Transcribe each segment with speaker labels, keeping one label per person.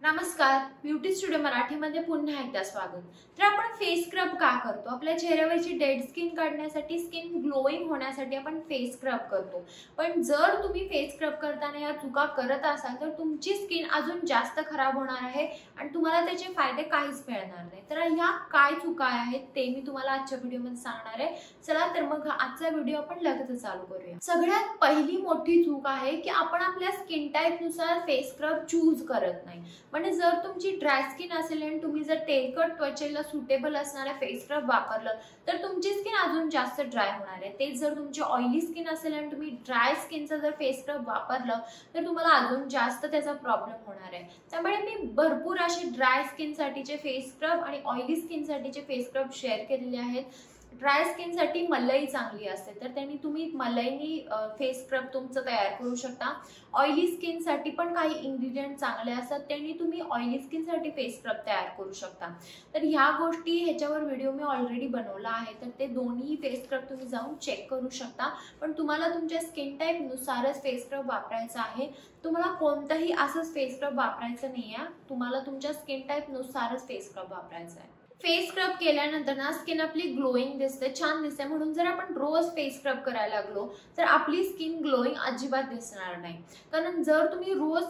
Speaker 1: नमस्कार, beauty studio मराठीमध्ये पुन्हा एकदा स्वागत। तर आपण फेस स्क्रब का करतो? आपल्या चेहऱ्यावरची डेड स्किन काढण्यासाठी, स्किन ग्लोइंग होण्यासाठी आपण फेस स्क्रब करतो। पण जर तुम्ही फेस स्क्रब करताना या चुका करत असाल तर तुमची स्किन अजून जास्त खराब होणार आहे आणि तुम्हाला त्याचे फायदे काहीच मिळणार नाही। तर ह्या काय चुका आहेत ते मी तुम्हाला आजच्या व्हिडिओमध्ये सांगणार आहे। चला तर मग आजचा व्हिडिओ आपण लगेच चालू करूया। सगळ्यात पहिली मोठी चूक आहे की आपण आपल्या स्किन टाइप नुसार फेस स्क्रब चूज करत नाही। म्हणजे जर तुमची ड्राय स्किन असेल आणि तुम्ही जर तेलकट त्वचेला सुटेबल असणारा फेस स्क्रब वापरलं तर तुमची स्किन अजून जास्त ड्राय होणार आहे। तेच जर तुमची ऑइली स्किन असेल आणि तुम्ही ड्राय स्किनचा जर फेस स्क्रब वापरलं तर तुम्हाला अजून जास्त त्याचा प्रॉब्लेम होणार आहे। त्यामुळे मी भरपूर असे ड्राय स्किन साठीचे फेस स्क्रब आणि ऑइली स्किन साठीचे फेस स्क्रब शेअर केलेले आहेत। ड्राय स्किन साठी मलई चांगली असते तर त्यांनी तुम्ही मलईनी फेस स्क्रब तुमचं तयार करू शकता। ऑइली स्किन साठी पण काही इन्ग्रेडियंट चांगले असतात त्यांनी तुम्ही ऑइली स्किन साठी फेस स्क्रब तयार करू शकता। तर ह्या गोष्टी ह्याच्यावर व्हिडिओ मी ऑलरेडी बनवला आहे तर ते दोन्ही फेस स्क्रब तुम्ही जाऊन चेक करू शकता। पण तुम्हाला तुमच्या स्किन टाइप नुसारच फेस स्क्रब वापरायचा आहे। तुम्हाला कोणताही असंच फेस स्क्रब वापरायचं नाहीये, तुम्हाला तुमच्या स्किन टाइप नुसारच फेस स्क्रब वापरायचा आहे। फेस स्क्रब केल्यानंतर ना स्किन आपली ग्लोइंग दिसते, छान दिसते। म्हणून जर आपण रोज फेस स्क्रब करायला लागलो तर आपली स्किन ग्लोइंग अजिबात दिसणार नाही। कारण जर तुम्ही रोज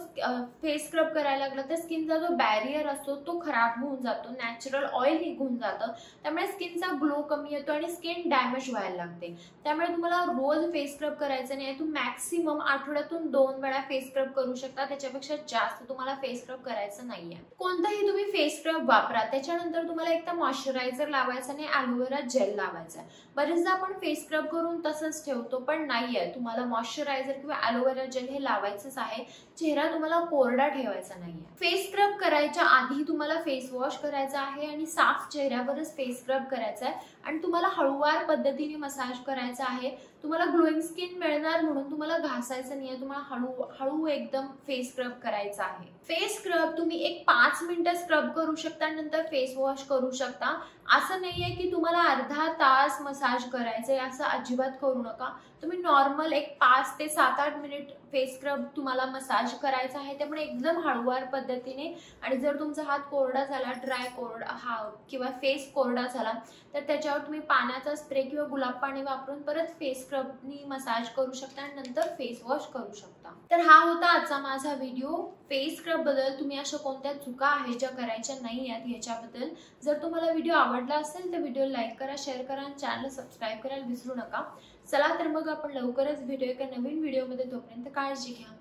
Speaker 1: फेस स्क्रब करायला लागला तर स्किनचा जो बॅरियर असतो तो खराब होऊन जातो, नॅचरल ऑइल निघून जातं, त्यामुळे स्किनचा ग्लो कमी येतो आणि स्किन डॅमेज व्हायला लागते। त्यामुळे तुम्हाला रोज फेस स्क्रब करायचं नाही, तुम्ही मॅक्सिमम आठवड्यातून 2 वेळा फेस स्क्रब करू शकता, त्याच्यापेक्षा जास्त तुम्हाला फेस स्क्रब करायचं नाहीये। कोणताही तुम्ही फेस स्क्रब वापरा, त्याच्यानंतर तुम्हाला एक मॉइश्चरायझर लावायचा आणि ॲलोवेरा जेल लावायचा। बरेचदा आपण फेस स्क्रब करून तसंच ठेवतो, पण नाहीये, तुम्हाला मॉइश्चरायझर किंवा ॲलोवेरा जेल हे लावायचंच आहे। चेहरा तुम्हाला कोरडा ठेवायचा नाहीये। फेस स्क्रब करायच्या आधी तुम्हाला फेस वॉश करायचा आहे आणि साफ चेहऱ्यावरच फेस स्क्रब करायचा आहे आणि तुम्हाला हळूवार पद्धतीने मसाज करायचा आहे। तुम्हाला ग्लोइंग स्किन मिळणार म्हणून तुम्हाला घासायचं नाहीये, तुम्हाला हळू एकदम फेस स्क्रब करायचा आहे। फेस स्क्रब तुम्ही एक 5 मिनिटं स्क्रब करू शकता, नंतर फेस वॉश करू शकता। असं नाहीये की तुम्हाला अर्धा तास मसाज करायचंय, असं अजिबात करू नका। तुम्ही नॉर्मल एक 5 ते 7-8 मिनिट फेस स्क्रब तुम्हाला मसाज करायचा आहे, त्यामुळे एकदम हळूवार पद्धतीने। आणि जर तुमचा हात कोरडा झाला, ड्राय कोरडा किंवा फेस कोरडा झाला तर त्याच्यावर तुम्ही पाण्याचा स्प्रे किंवा गुलाब पाणी वापरून परत फेस स्क्रबनी मसाज करू शकता आणि नंतर फेस वॉश करू शकता। तर हा होता आजचा माझा व्हिडिओ फेस स्क्रब बद्दल। तुम्ही अशा कोणत्या चुका आहेत ज्या करायच्या नाही आहेत याच्याबद्दल। जर तुम्हाला व्हिडिओ आवडला असेल तर व्हिडिओ लाईक करा, शेअर करा आणि चॅनल सबस्क्राईब करायला विसरू नका। चला तर मग आपण लवकरच भेटूया एका नवीन व्हिडिओमध्ये, तोपर्यंत काळजी घ्या।